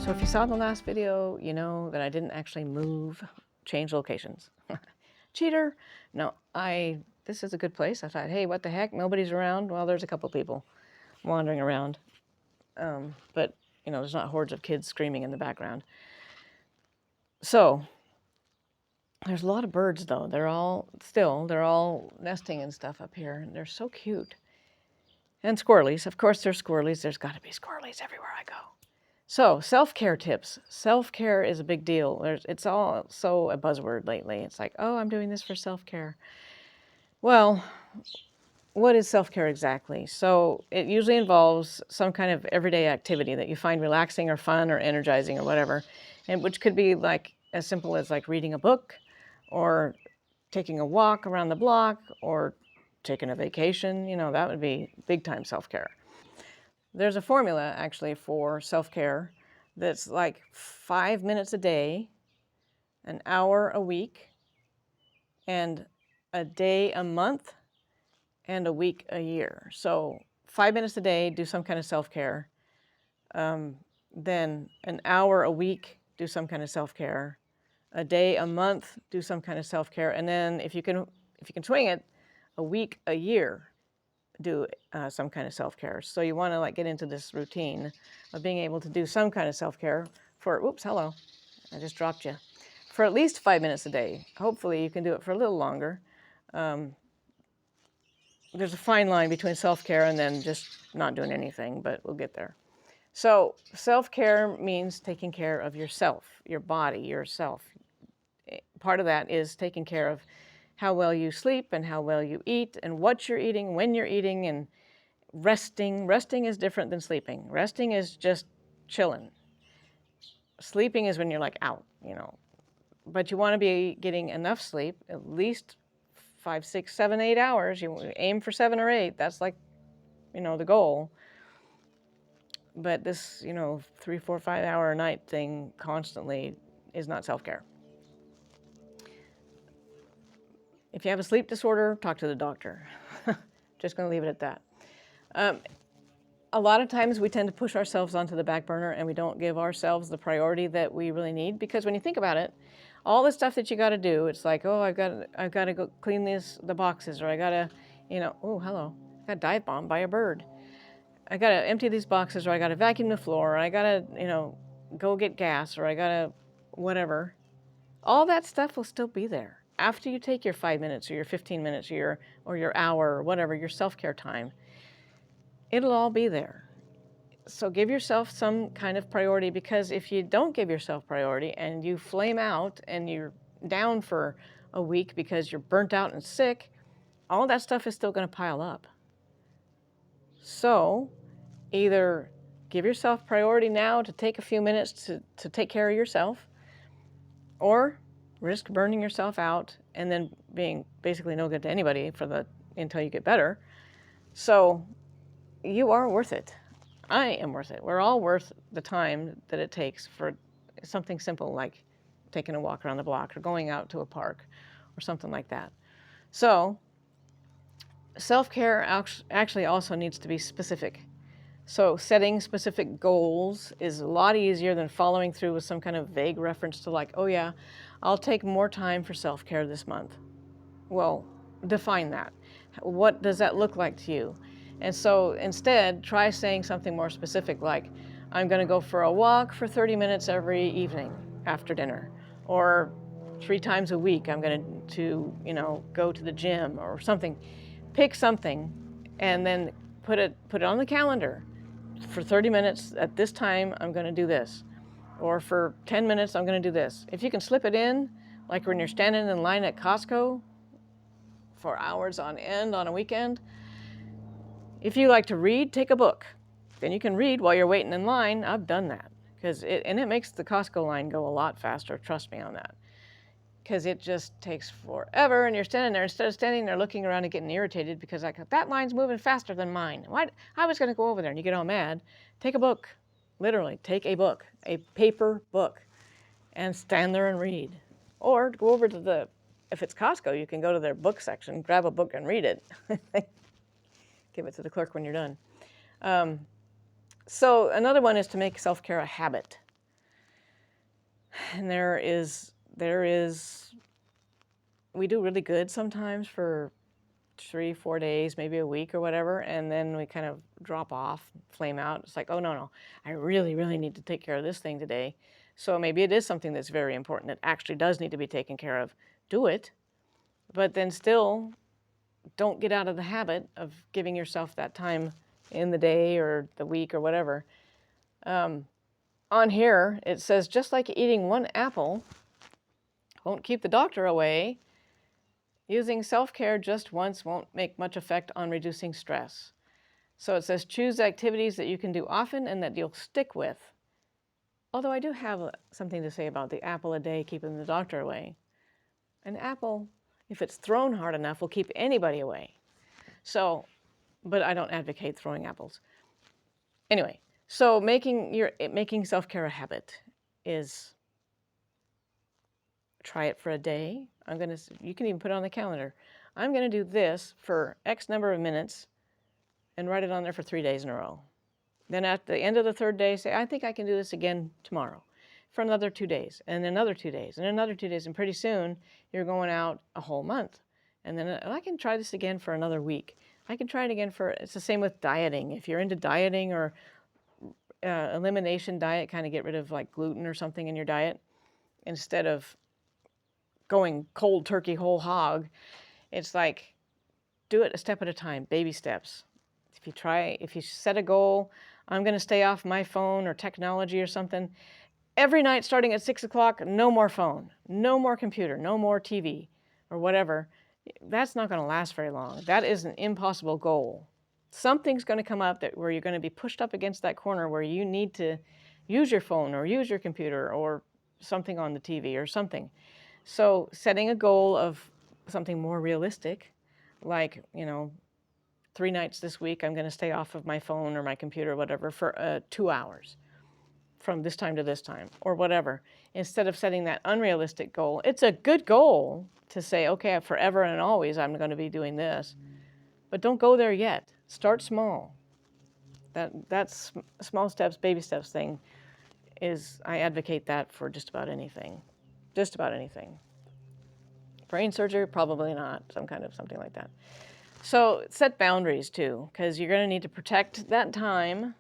So if you saw the last video, you know that I didn't actually change locations. Cheater! No, this is a good place. I thought, hey, what the heck? Nobody's around. Well, there's a couple people wandering around. But, you know, there's not hordes of kids screaming in the background. So, there's a lot of birds, though. They're all nesting and stuff up here. And they're so cute. And squirrelies. Of course, there's squirrelies. There's got to be squirrelies everywhere I go. So, self-care tips. Self-care is a big deal. It's all so a buzzword lately. It's like, oh, I'm doing this for self-care. Well, what is self-care exactly? So it usually involves some kind of everyday activity that you find relaxing or fun or energizing or whatever, and which could be like as simple as like reading a book or taking a walk around the block or taking a vacation. You know, that would be big time self-care. There's a formula actually for self-care that's like 5 minutes a day, an hour a week, and a day a month, and a week a year. So 5 minutes a day, do some kind of self-care. Then an hour a week, do some kind of self-care. A day a month, do some kind of self-care. And then if you can swing it, a week a year, do some kind of self-care. So you want to like get into this routine of being able to do some kind of self-care for, oops, hello, I just dropped you, for at least 5 minutes a day. Hopefully you can do it for a little longer. There's a fine line between self-care and then just not doing anything, but we'll get there. So self-care means taking care of yourself, your body, yourself. Part of that is taking care of how well you sleep and how well you eat and what you're eating, when you're eating, and resting. Resting is different than sleeping. Resting is just chilling. Sleeping is when you're like out, you know. But you want to be getting enough sleep, at least 5, 6, 7, 8 hours. You aim for 7 or 8. That's like, you know, the goal. But this, you know, 3, 4, 5 hour a night thing constantly is not self-care. If you have a sleep disorder, talk to the doctor. Just going to leave it at that. A lot of times we tend to push ourselves onto the back burner and we don't give ourselves the priority that we really need, because when you think about it, all the stuff that you got to do, it's like, oh, I've got to go clean the boxes, or I got to, you know, oh, hello, I got dive bombed by a bird. I got to empty these boxes, or I got to vacuum the floor, or I got to, you know, go get gas, or I got to whatever. All that stuff will still be there after you take your 5 minutes or your 15 minutes or your hour or whatever, your self-care time. It'll all be there. So give yourself some kind of priority, because if you don't give yourself priority and you flame out and you're down for a week because you're burnt out and sick, all that stuff is still going to pile up. So either give yourself priority now to take a few minutes to take care of yourself, or risk burning yourself out and then being basically no good to anybody until you get better. So you are worth it. I am worth it. We're all worth the time that it takes for something simple like taking a walk around the block or going out to a park or something like that. So self-care actually also needs to be specific. So setting specific goals is a lot easier than following through with some kind of vague reference to like, oh yeah, I'll take more time for self-care this month. Well, define that. What does that look like to you? And so instead, try saying something more specific like, I'm going to go for a walk for 30 minutes every evening after dinner, or 3 times a week I'm going to you know, go to the gym or something. Pick something and then put it on the calendar. For 30 minutes at this time, I'm going to do this. Or for 10 minutes, I'm going to do this. If you can slip it in, like when you're standing in line at Costco for hours on end on a weekend. If you like to read, take a book. Then you can read while you're waiting in line. I've done that. It makes the Costco line go a lot faster, trust me on that. Because it just takes forever, and you're standing there, instead of standing there looking around and getting irritated because like, that line's moving faster than mine. Why? I was going to go over there, and you get all mad. Take a book. Literally, take a book, a paper book, and stand there and read. Or go over to if it's Costco, you can go to their book section, grab a book and read it. Give it to the clerk when you're done. So another one is to make self-care a habit. And we do really good sometimes for 3-4 days, maybe a week or whatever, and then we kind of drop off, flame out. It's like, oh no, I really, really need to take care of this thing today. So maybe it is something that's very important that actually does need to be taken care of. Do it, but then still don't get out of the habit of giving yourself that time in the day or the week or whatever. On here, it says, just like eating one apple won't keep the doctor away, using self-care just once won't make much effect on reducing stress. So it says, choose activities that you can do often and that you'll stick with. Although I do have something to say about the apple a day keeping the doctor away. An apple, if it's thrown hard enough, will keep anybody away. So, but I don't advocate throwing apples. Anyway, so making self-care a habit is, try it for a day. You can even put it on the calendar. I'm gonna do this for X number of minutes and write it on there for 3 days in a row. Then at the end of the third day, say, I think I can do this again tomorrow for another 2 days, and another 2 days, and another 2 days, and pretty soon you're going out a whole month. And then I can try this again for another week. I can try it again it's the same with dieting. If you're into dieting or elimination diet, kind of get rid of like gluten or something in your diet, instead of going cold turkey whole hog, it's like, do it a step at a time, baby steps. If you set a goal, I'm gonna stay off my phone or technology or something, every night starting at 6 o'clock, no more phone, no more computer, no more TV or whatever, that's not gonna last very long. That is an impossible goal. Something's gonna come up where you're gonna be pushed up against that corner where you need to use your phone or use your computer or something on the TV or something. So setting a goal of something more realistic, like, 3 nights this week, I'm going to stay off of my phone or my computer or whatever for 2 hours from this time to this time or whatever. Instead of setting that unrealistic goal, it's a good goal to say, okay, forever and always, I'm going to be doing this. But don't go there yet. Start small. That's small steps, baby steps thing I advocate that for just about anything. Just about anything. Brain surgery, probably not. Something like that. So set boundaries too, because you're going to need to protect that time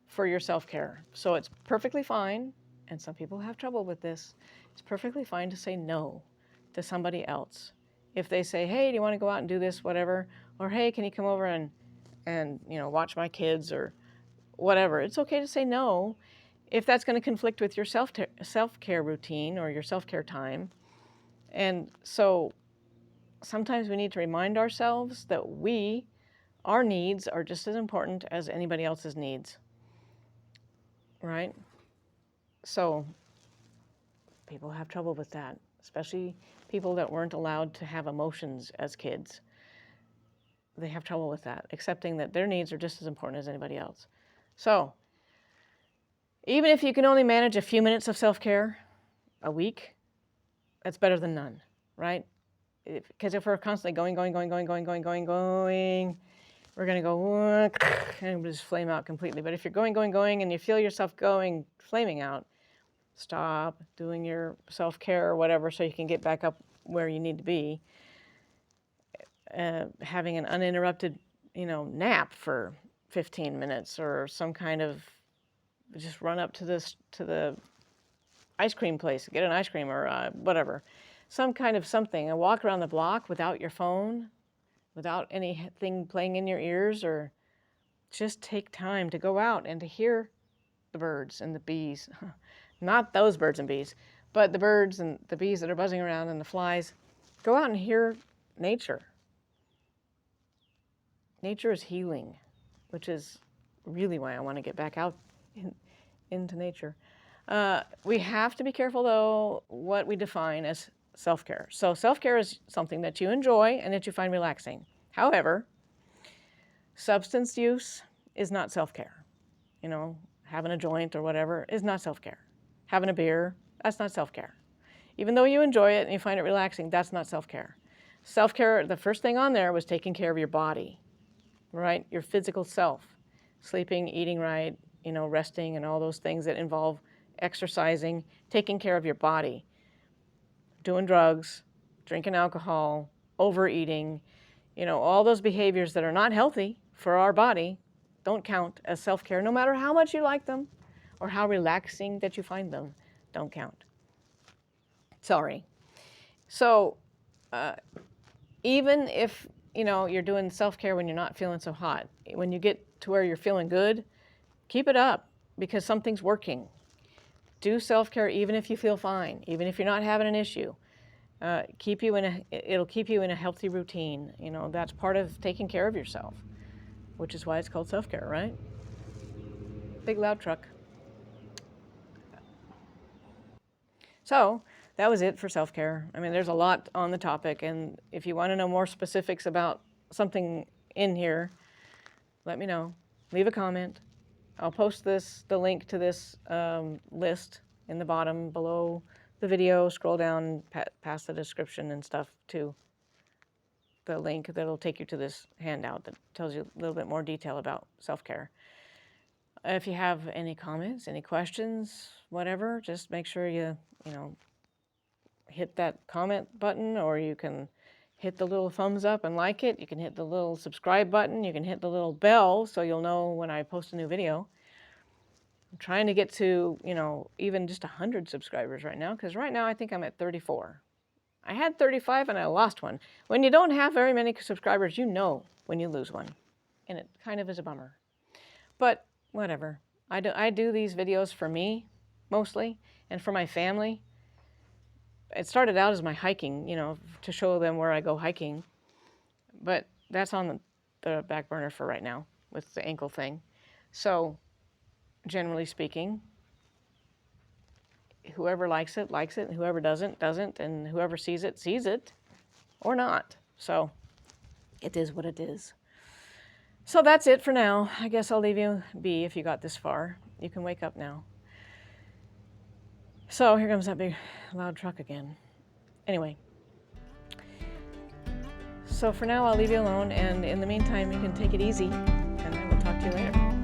for your self-care. So it's perfectly fine, and some people have trouble with this, it's perfectly fine to say no to somebody else. If they say, hey, do you want to go out and do this, whatever, or hey, can you come over and watch my kids or whatever, it's okay to say no if that's going to conflict with your self-care routine or your self-care time. And so sometimes we need to remind ourselves that our needs are just as important as anybody else's needs, right? So people have trouble with that, especially people that weren't allowed to have emotions as kids. They have trouble with that, accepting that their needs are just as important as anybody else. So even if you can only manage a few minutes of self-care a week, that's better than none, right? Because if we're constantly going, we're going to go and just flame out completely. But if you're going, and you feel yourself flaming out, stop doing your self-care or whatever so you can get back up where you need to be. Having an uninterrupted, nap for 15 minutes or some kind of, just run up to the ice cream place, get an ice cream or whatever. Some kind of something, a walk around the block without your phone, without anything playing in your ears, or just take time to go out and to hear the birds and the bees. Not those birds and bees, but the birds and the bees that are buzzing around and the flies. Go out and hear nature. Nature is healing, which is really why I want to get back out into nature. We have to be careful, though, what we define as self-care. So self-care is something that you enjoy and that you find relaxing. However, substance use is not self-care. Having a joint or whatever is not self-care. Having a beer, that's not self-care. Even though you enjoy it and you find it relaxing, that's not self-care. Self-care, the first thing on there was taking care of your body, right? Your physical self, sleeping, eating right, resting, and all those things that involve exercising, taking care of your body. Doing drugs, drinking alcohol, overeating, all those behaviors that are not healthy for our body don't count as self-care, no matter how much you like them or how relaxing that you find them, don't count. Sorry. So even if, you're doing self-care when you're not feeling so hot, when you get to where you're feeling good, keep it up because something's working. Do self-care even if you feel fine, even if you're not having an issue. It'll keep you in a healthy routine. That's part of taking care of yourself, which is why it's called self-care, right? Big loud truck. So that was it for self-care. I mean, there's a lot on the topic, and if you want to know more specifics about something in here, let me know. Leave a comment. I'll post the link to this list in the bottom below the video. Scroll down past the description and stuff to the link that'll take you to this handout that tells you a little bit more detail about self-care. If you have any comments, any questions, whatever, just make sure you hit that comment button, or you can hit the little thumbs up and like it. You can hit the little subscribe button. You can hit the little bell so you'll know when I post a new video. I'm trying to get to, even just 100 subscribers right now, because right now I think I'm at 34. I had 35 and I lost one. When you don't have very many subscribers, you know when you lose one. And it kind of is a bummer. But whatever. I do these videos for me, mostly, and for my family. It started out as my hiking, to show them where I go hiking. But that's on the back burner for right now with the ankle thing. So, generally speaking, whoever likes it, and whoever doesn't, and whoever sees it, or not. So, it is what it is. So that's it for now. I guess I'll leave you be if you got this far. You can wake up now. So here comes that big loud truck again. Anyway. So for now, I'll leave you alone, and in the meantime, you can take it easy, and I will talk to you later.